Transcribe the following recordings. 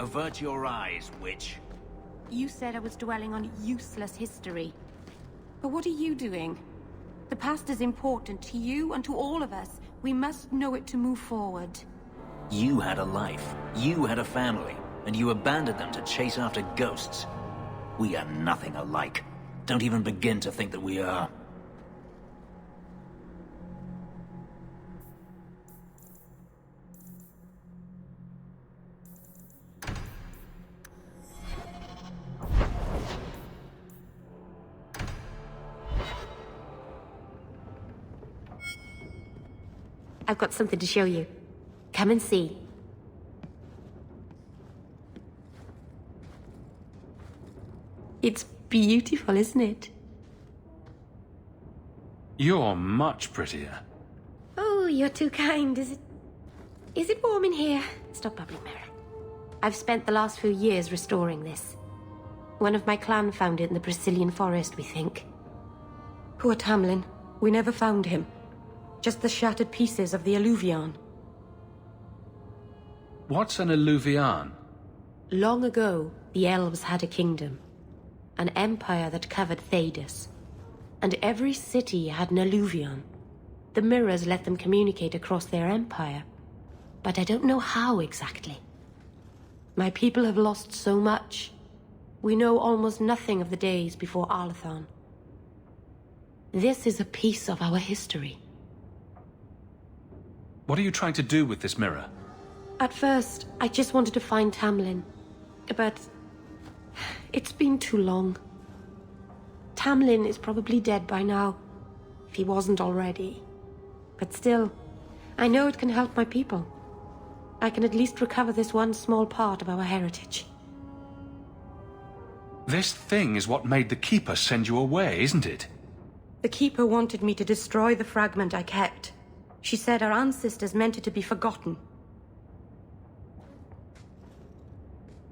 Avert your eyes, witch. You said I was dwelling on useless history. But what are you doing? The past is important to you and to all of us. We must know it to move forward. You had a life, you had a family, and you abandoned them to chase after ghosts. We are nothing alike. Don't even begin to think that we are. I've got something to show you. Come and see. It's beautiful, isn't it? You're much prettier. Oh, you're too kind. Is it warm in here? Stop bubbling, Merrill. I've spent the last few years restoring this. One of my clan found it in the Brazilian forest, we think. Poor Tamlin. We never found him. Just the shattered pieces of the Alluvion. What's an Alluvion? Long ago, the elves had a kingdom. An empire that covered Thedas. And every city had an Alluvion. The mirrors let them communicate across their empire. But I don't know how exactly. My people have lost so much. We know almost nothing of the days before Arlathon. This is a piece of our history. What are you trying to do with this mirror? At first, I just wanted to find Tamlin. But it's been too long. Tamlin is probably dead by now, if he wasn't already. But still, I know it can help my people. I can at least recover this one small part of our heritage. This thing is what made the Keeper send you away, isn't it? The Keeper wanted me to destroy the fragment I kept. She said our ancestors meant it to be forgotten.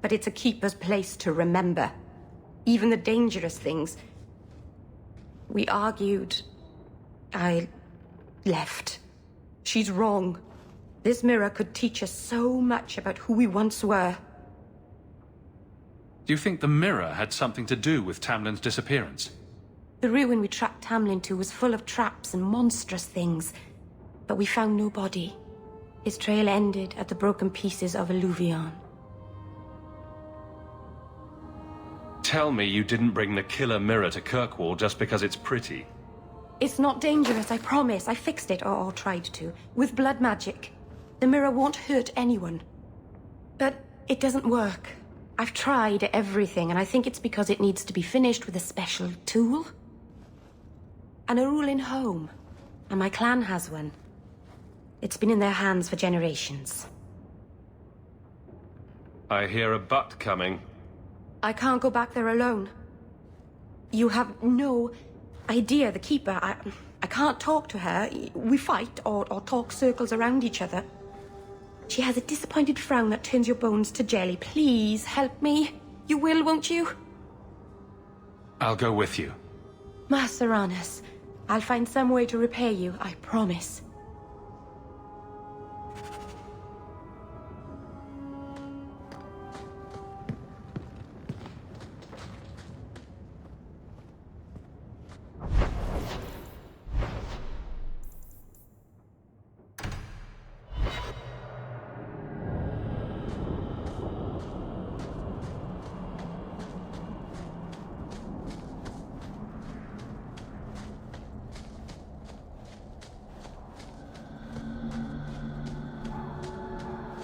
But it's a Keeper's place to remember. Even the dangerous things. We argued. I left. She's wrong. This mirror could teach us so much about who we once were. Do you think the mirror had something to do with Tamlin's disappearance? The ruin we tracked Tamlin to was full of traps and monstrous things. But we found no body. His trail ended at the broken pieces of Alluvion. Tell me you didn't bring the killer mirror to Kirkwall just because it's pretty. It's not dangerous, I promise. I fixed it, or tried to, with blood magic. The mirror won't hurt anyone. But it doesn't work. I've tried everything, and I think it's because it needs to be finished with a special tool. An Arulin home. And my clan has one. It's been in their hands for generations. I hear a butt coming. I can't go back there alone. You have no idea, the Keeper. I can't talk to her. We fight or talk circles around each other. She has a disappointed frown that turns your bones to jelly. Please, help me. You will, won't you? I'll go with you. Maseranas, I'll find some way to repay you, I promise.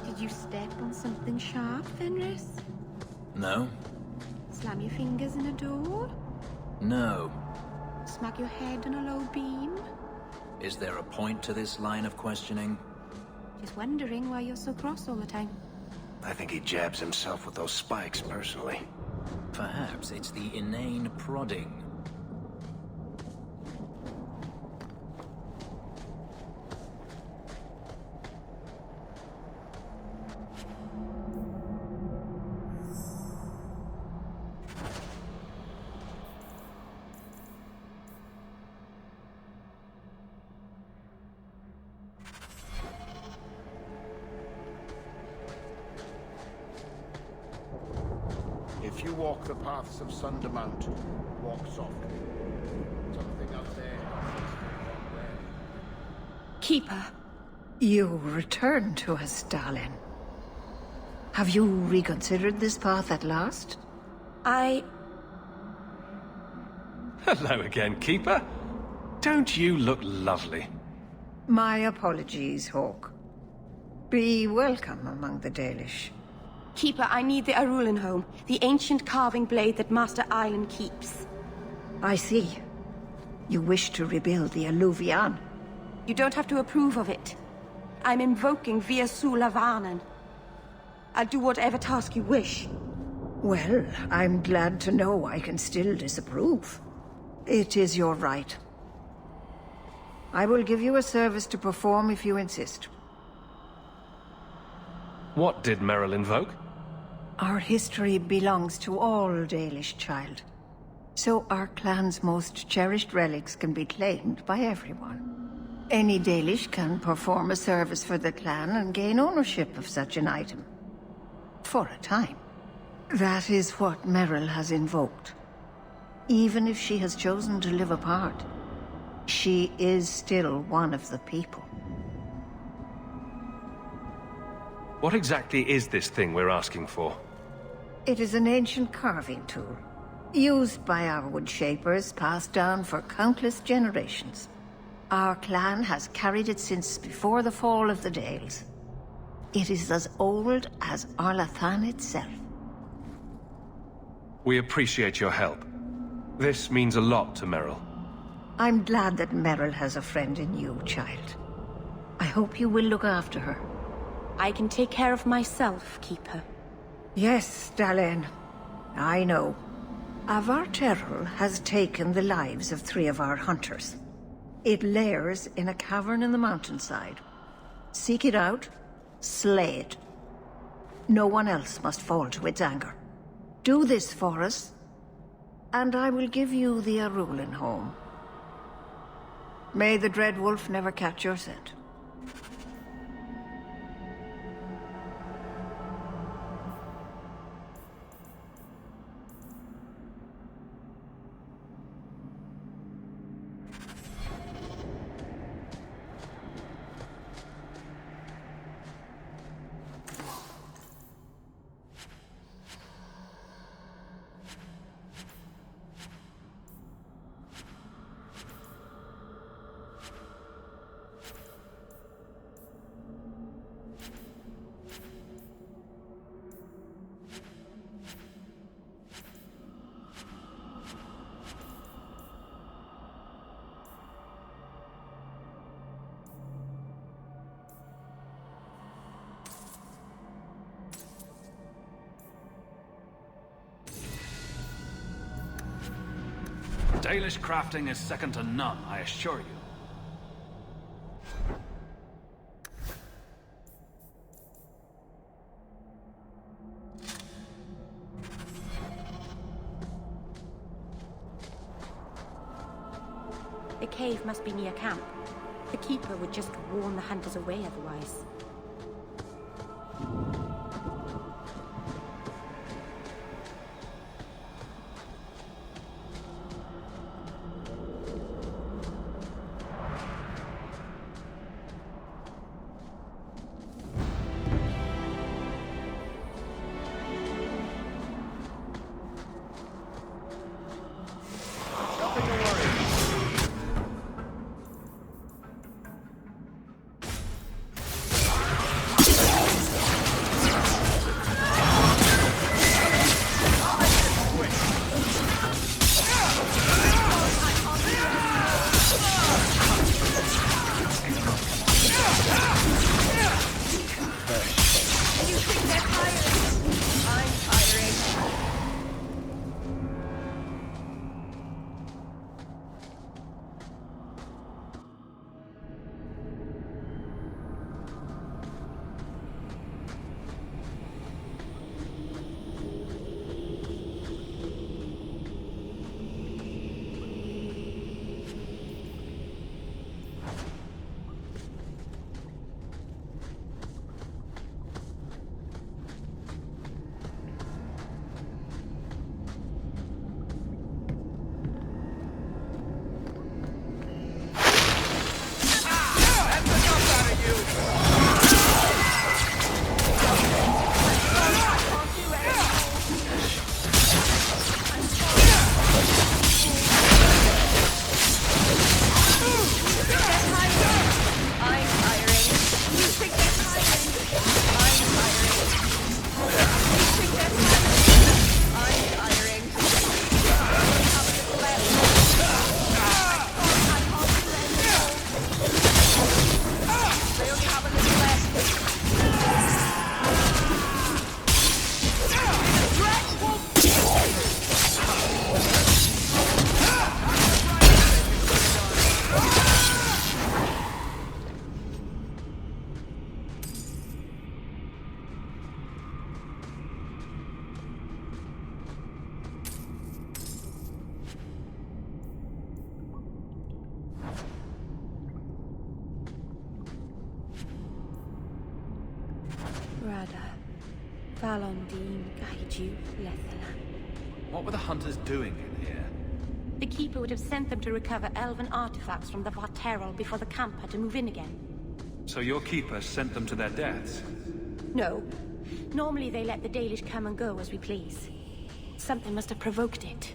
Did you step on something sharp, Fenris? No? Slam your fingers in a door? No. Smack your head on a low beam? Is there a point to this line of questioning? Just wondering why you're so cross all the time. I think he jabs himself with those spikes, personally. Perhaps it's the inane prodding. If you walk the paths of Sundermount, walk softly. Something out there. Keeper. You return to us, darling. Have you reconsidered this path at last? Hello again, Keeper. Don't you look lovely? My apologies, Hawke. Be welcome among the Dalish. Keeper, I need the Arulenholm, the ancient carving blade that Master Island keeps. I see. You wish to rebuild the Alluvian. You don't have to approve of it. I'm invoking Via Sulavanen. I'll do whatever task you wish. Well, I'm glad to know I can still disapprove. It is your right. I will give you a service to perform if you insist. What did Merrill invoke? Our history belongs to all Dalish, child. So our clan's most cherished relics can be claimed by everyone. Any Dalish can perform a service for the clan and gain ownership of such an item. For a time. That is what Merrill has invoked. Even if she has chosen to live apart, she is still one of the people. What exactly is this thing we're asking for? It is an ancient carving tool, used by our woodshapers, passed down for countless generations. Our clan has carried it since before the fall of the Dales. It is as old as Arlathan itself. We appreciate your help. This means a lot to Merrill. I'm glad that Merrill has a friend in you, child. I hope you will look after her. I can take care of myself, Keeper. Yes, Dalen. I know. A Varterral has taken the lives of 3 of our hunters. It lairs in a cavern in the mountainside. Seek it out, slay it. No one else must fall to its anger. Do this for us, and I will give you the Arulenholm. May the Dread Wolf never catch your scent. Dalish crafting is second to none, I assure you. The cave must be near camp. The Keeper would just warn the hunters away otherwise. What were the hunters doing in here? The Keeper would have sent them to recover elven artifacts from the Varterral before the camp had to move in again. So your keeper sent them to their deaths? No. Normally they let the Dalish come and go as we please. Something must have provoked it.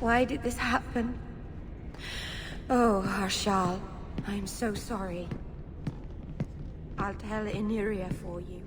Why did this happen? Oh, Harshal, I'm so sorry. I'll tell Iniria for you.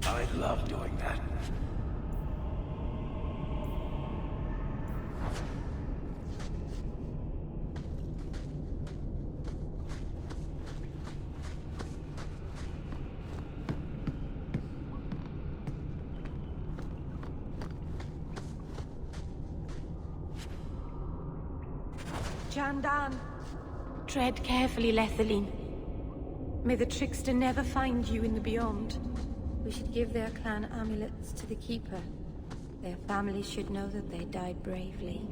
I love doing that. Jandan. Tread carefully, Lethaline. May the trickster never find you in the beyond. We should give their clan amulets to the Keeper. Their families should know that they died bravely.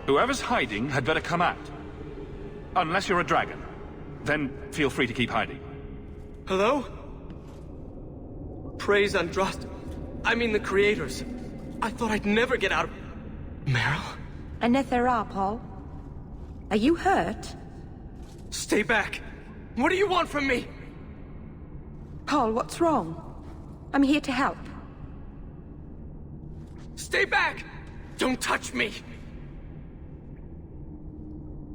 Whoever's hiding had better come out. Unless you're a dragon. Then feel free to keep hiding. Hello? Praise Androst. I mean the creators. I thought I'd never get out of... Merrill? Anethera, Paul. Are you hurt? Stay back. What do you want from me? Paul, what's wrong? I'm here to help. Stay back! Don't touch me!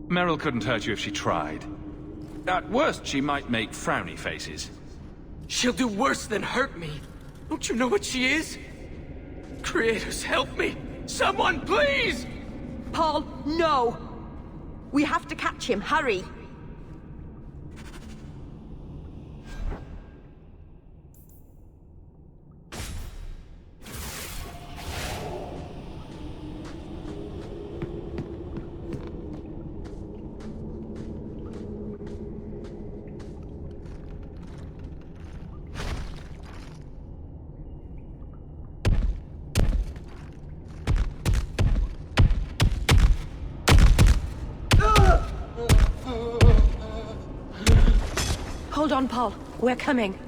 Merrill couldn't hurt you if she tried. At worst, she might make frowny faces. She'll do worse than hurt me. Don't you know what she is? Creators, help me! Someone, please! Paul, no! We have to catch him, hurry! Hold on, Paul. We're coming.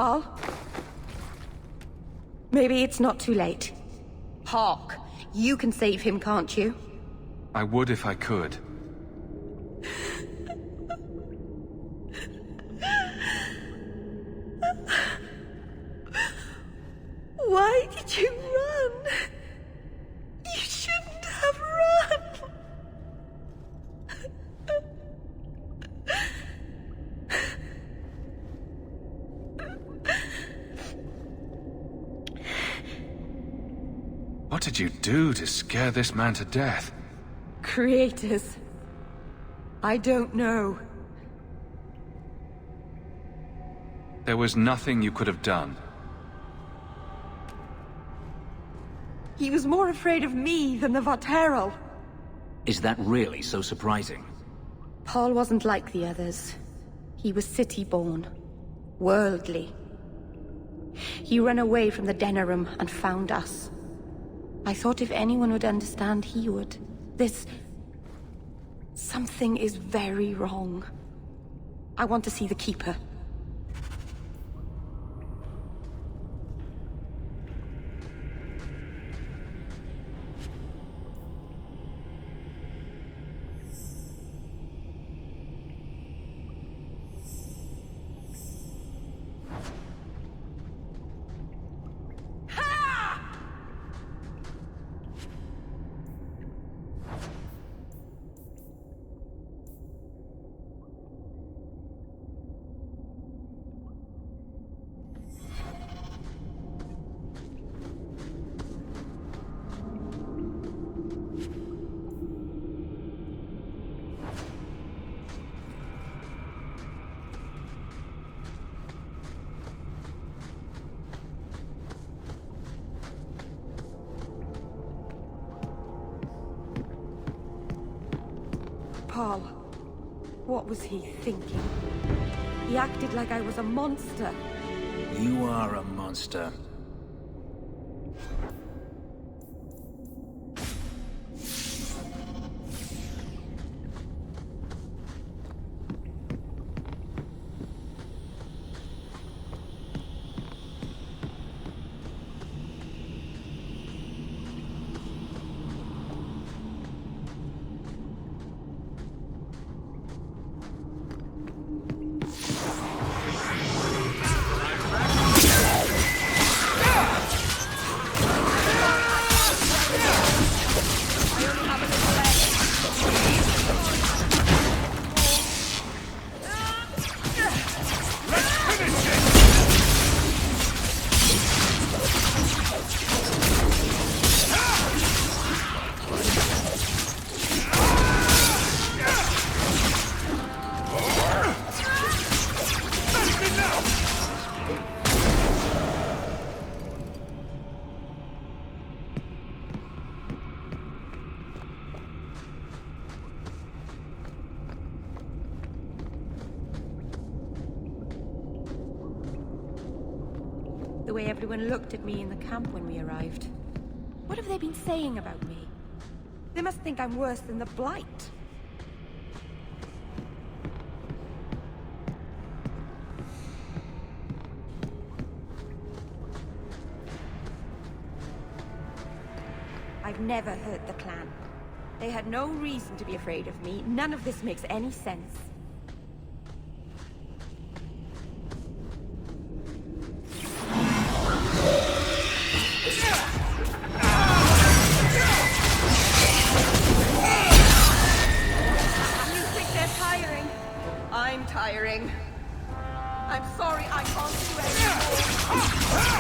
Paul? Maybe it's not too late. Hawke, you can save him, can't you? I would if I could. Why did you run? You shouldn't have run. What did you do to scare this man to death? Creators. I don't know. There was nothing you could have done. He was more afraid of me than the Varterral. Is that really so surprising? Paul wasn't like the others. He was city-born. Worldly. He ran away from the Denerim and found us. I thought if anyone would understand, he would. Something is very wrong. I want to see the Keeper. Paul, what was he thinking? He acted like I was a monster. You are a monster. The way everyone looked at me in the camp when we arrived. What have they been saying about me? They must think I'm worse than the Blight. I've never hurt the clan. They had no reason to be afraid of me. None of this makes any sense. I'm tiring. I'm sorry I can't do anymore.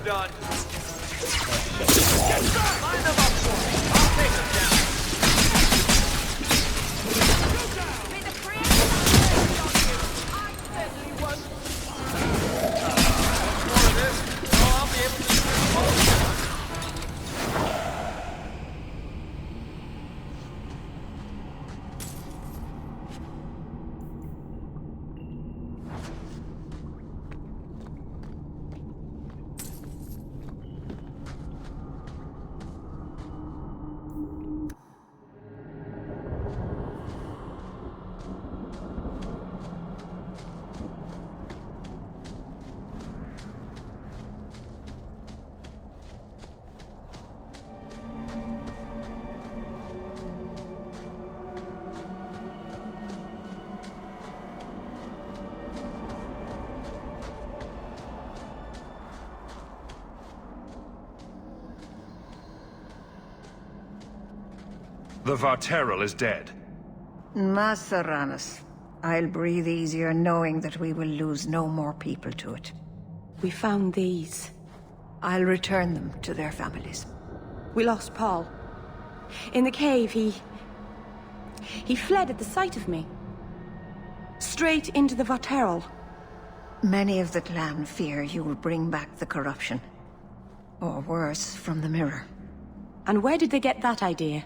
done. Get back! Line them up for me. I'll take them down. May the creator have mercy on you. I certainly won't. More of this. Oh, I'll be able to do most of it. The Varterral is dead. Masaranas. I'll breathe easier knowing that we will lose no more people to it. We found these. I'll return them to their families. We lost Paul. In the cave, he fled at the sight of me. Straight into the Varterral. Many of the clan fear you will bring back the corruption. Or worse, from the mirror. And where did they get that idea?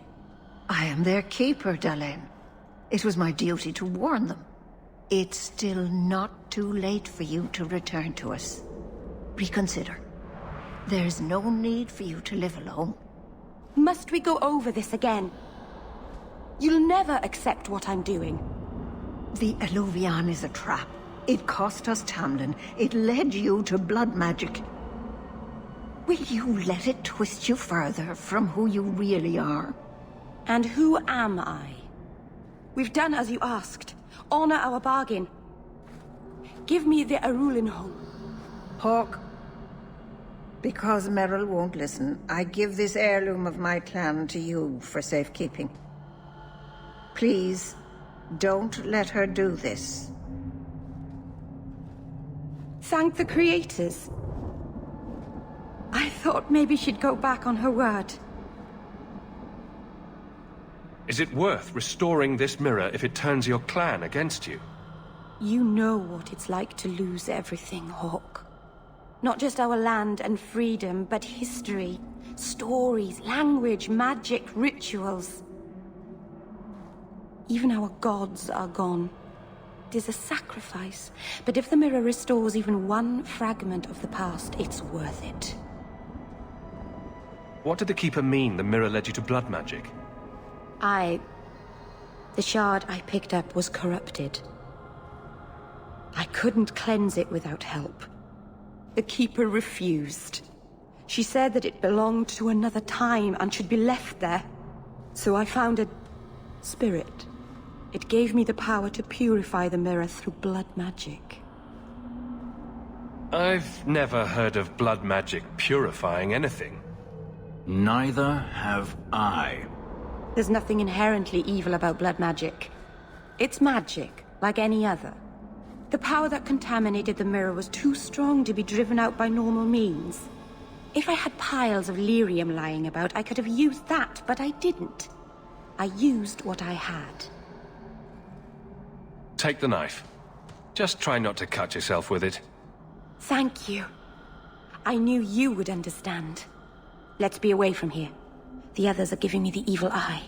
I am their keeper, Dalain. It was my duty to warn them. It's still not too late for you to return to us. Reconsider. There's no need for you to live alone. Must we go over this again? You'll never accept what I'm doing. The Alluvion is a trap. It cost us Tamlin. It led you to blood magic. Will you let it twist you further from who you really are? And who am I? We've done as you asked. Honor our bargain. Give me the Arulinholm. Hawke. Because Merrill won't listen, I give this heirloom of my clan to you for safekeeping. Please, don't let her do this. Thank the creators. I thought maybe she'd go back on her word. Is it worth restoring this mirror if it turns your clan against you? You know what it's like to lose everything, Hawke. Not just our land and freedom, but history, stories, language, magic, rituals. Even our gods are gone. It is a sacrifice, but if the mirror restores even one fragment of the past, it's worth it. What did the Keeper mean the mirror led you to blood magic? The shard I picked up was corrupted. I couldn't cleanse it without help. The Keeper refused. She said that it belonged to another time and should be left there. So I found a spirit. It gave me the power to purify the mirror through blood magic. I've never heard of blood magic purifying anything. Neither have I. There's nothing inherently evil about blood magic. It's magic, like any other. The power that contaminated the mirror was too strong to be driven out by normal means. If I had piles of lyrium lying about, I could have used that, but I didn't. I used what I had. Take the knife. Just try not to cut yourself with it. Thank you. I knew you would understand. Let's be away from here. The others are giving me the evil eye.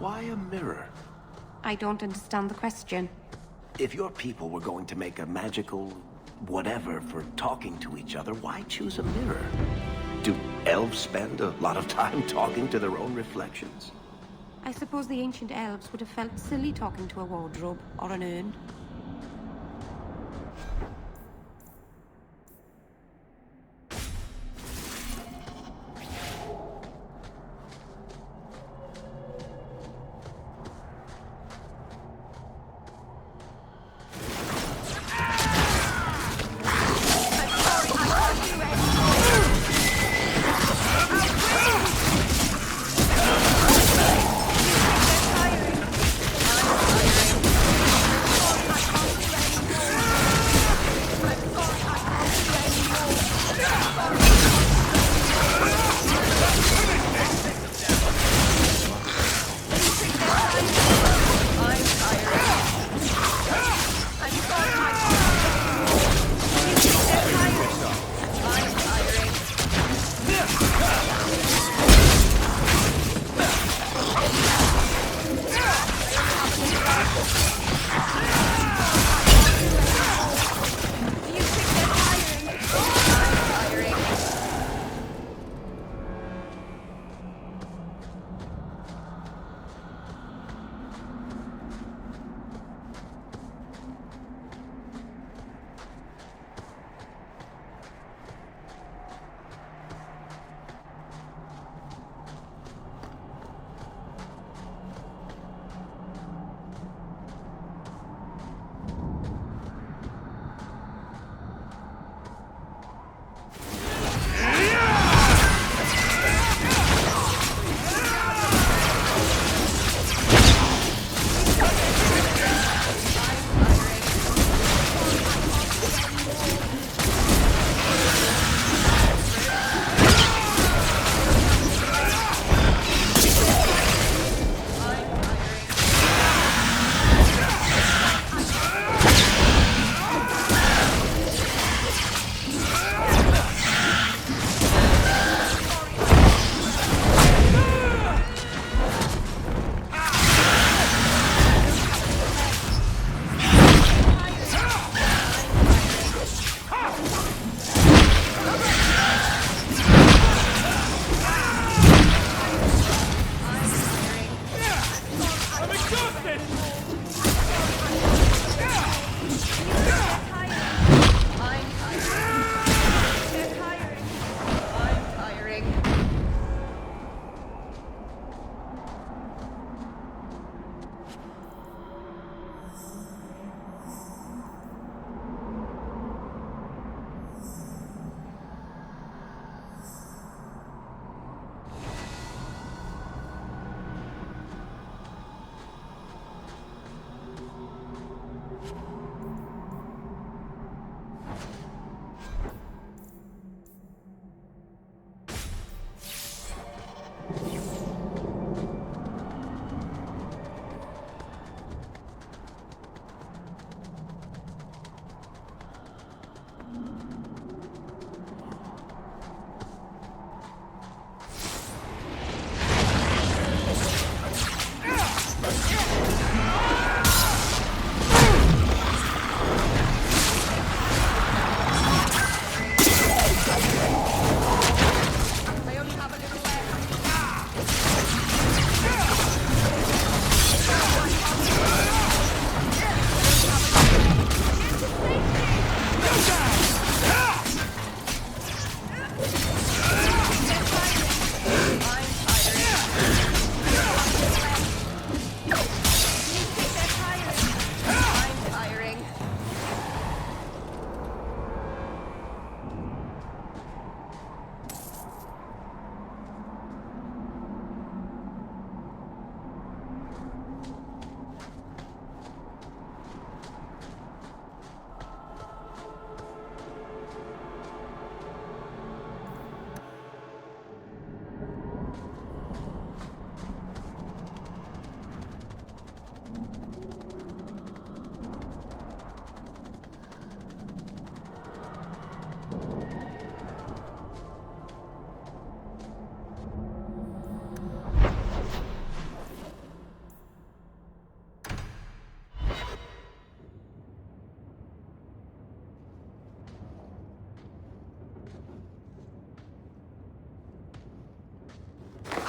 Why a mirror? I don't understand the question. If your people were going to make a magical whatever for talking to each other, why choose a mirror? Do elves spend a lot of time talking to their own reflections? I suppose the ancient elves would have felt silly talking to a wardrobe or an urn.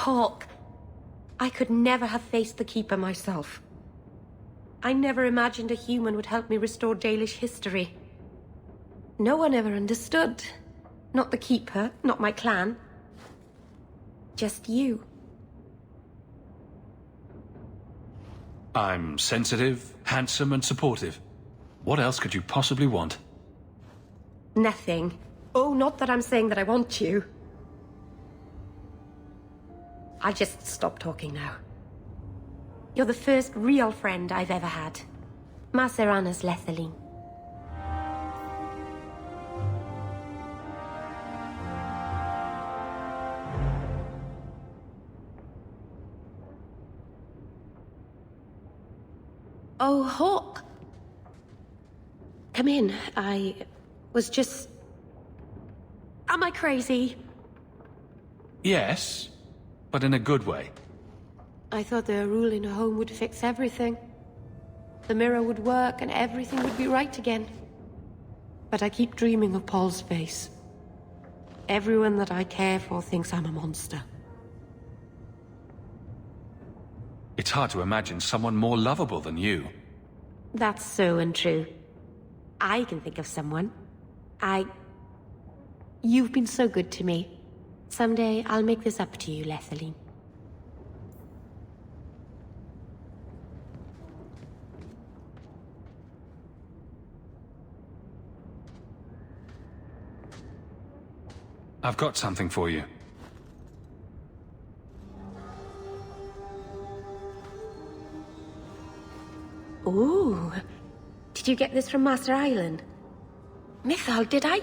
Hawke, I could never have faced the Keeper myself. I never imagined a human would help me restore Dalish history. No one ever understood. Not the Keeper, not my clan. Just you. I'm sensitive, handsome, and supportive. What else could you possibly want? Nothing. Oh, not that I'm saying that I want you. I'll just stop talking now. You're the first real friend I've ever had. Marethari's Lethaline. Oh, Hawke. Come in. I was just... Am I crazy? Yes, but in a good way. I thought the rule in a home would fix everything. The mirror would work and everything would be right again. But I keep dreaming of Paul's face. Everyone that I care for thinks I'm a monster. It's hard to imagine someone more lovable than you. That's so untrue. I can think of someone. You've been so good to me. Someday I'll make this up to you, Lethaline. I've got something for you. Ooh. Did you get this from Master Island? Mythal, did I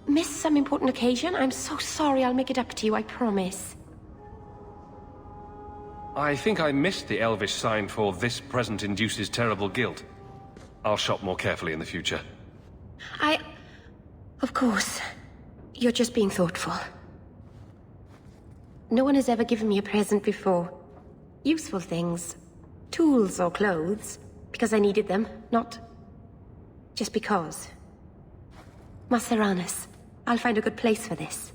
miss some important occasion? I'm so sorry. I'll make it up to you, I promise. I think I missed the elvish sign for "This present induces terrible guilt." I'll shop more carefully in the future. Of course. You're just being thoughtful. No one has ever given me a present before. Useful things. Tools or clothes. Because I needed them, not just because. Marethari, I'll find a good place for this.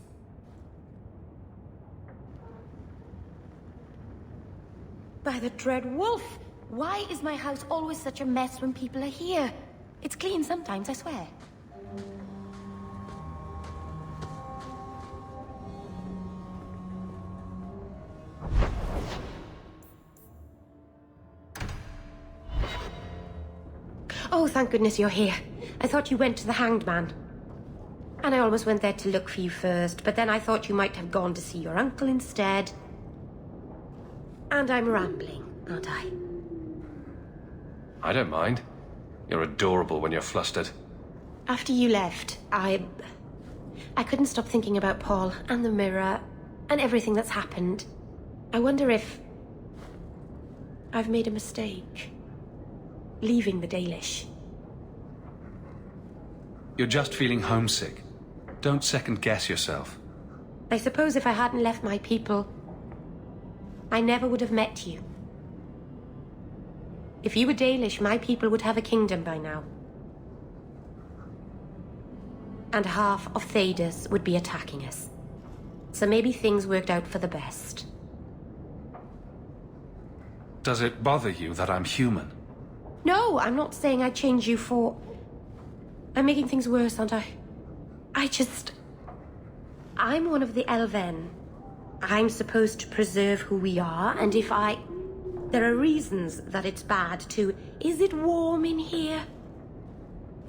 By the dread wolf! Why is my house always such a mess when people are here? It's clean sometimes, I swear. Oh, thank goodness you're here. I thought you went to the Hanged Man. And I almost went there to look for you first, but then I thought you might have gone to see your uncle instead. And I'm rambling, aren't I? I don't mind. You're adorable when you're flustered. After you left, I couldn't stop thinking about Paul and the mirror and everything that's happened. I wonder if I've made a mistake. Leaving the Dalish. You're just feeling homesick. Don't second-guess yourself. I suppose if I hadn't left my people, I never would have met you. If you were Dalish, my people would have a kingdom by now. And half of Thedas would be attacking us. So maybe things worked out for the best. Does it bother you that I'm human? No, I'm not saying I'd change you for... I'm making things worse, aren't I? I'm one of the Elven. I'm supposed to preserve who we are, and if there are reasons that it's bad to... Is it warm in here?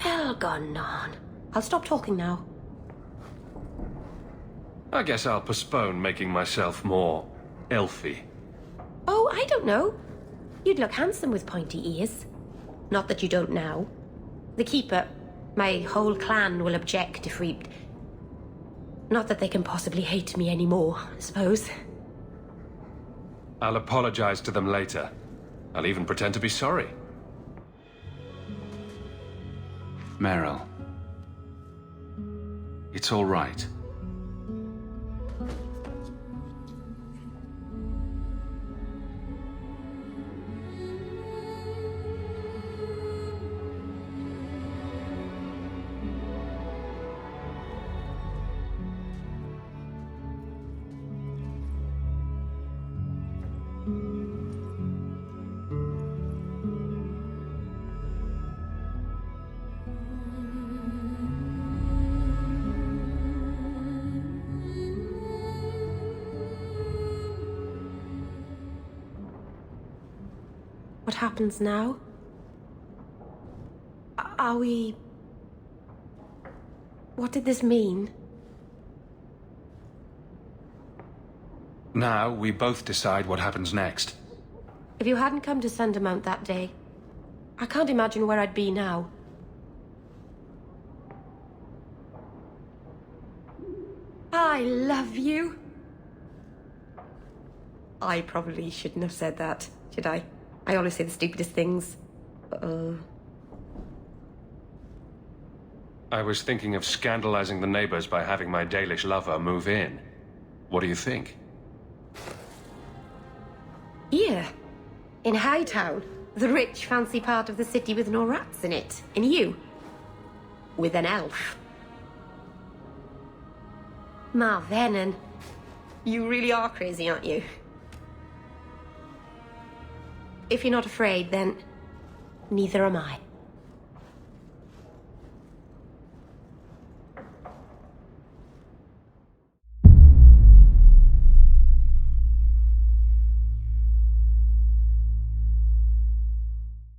Elgonon. I'll stop talking now. I guess I'll postpone making myself more elfy. Oh, I don't know. You'd look handsome with pointy ears. Not that you don't now. The Keeper, my whole clan will object if we... Not that they can possibly hate me anymore, I suppose. I'll apologize to them later. I'll even pretend to be sorry. Merrill. It's all right. What happens now? Are we... What did this mean? Now, we both decide what happens next. If you hadn't come to Sundermount that day, I can't imagine where I'd be now. I love you. I probably shouldn't have said that, should I? I always say the stupidest things. I was thinking of scandalizing the neighbors by having my Dalish lover move in. What do you think? Here, in Hightown, the rich, fancy part of the city with no rats in it. And you, with an elf. Marvenon, you really are crazy, aren't you? If you're not afraid, then neither am I.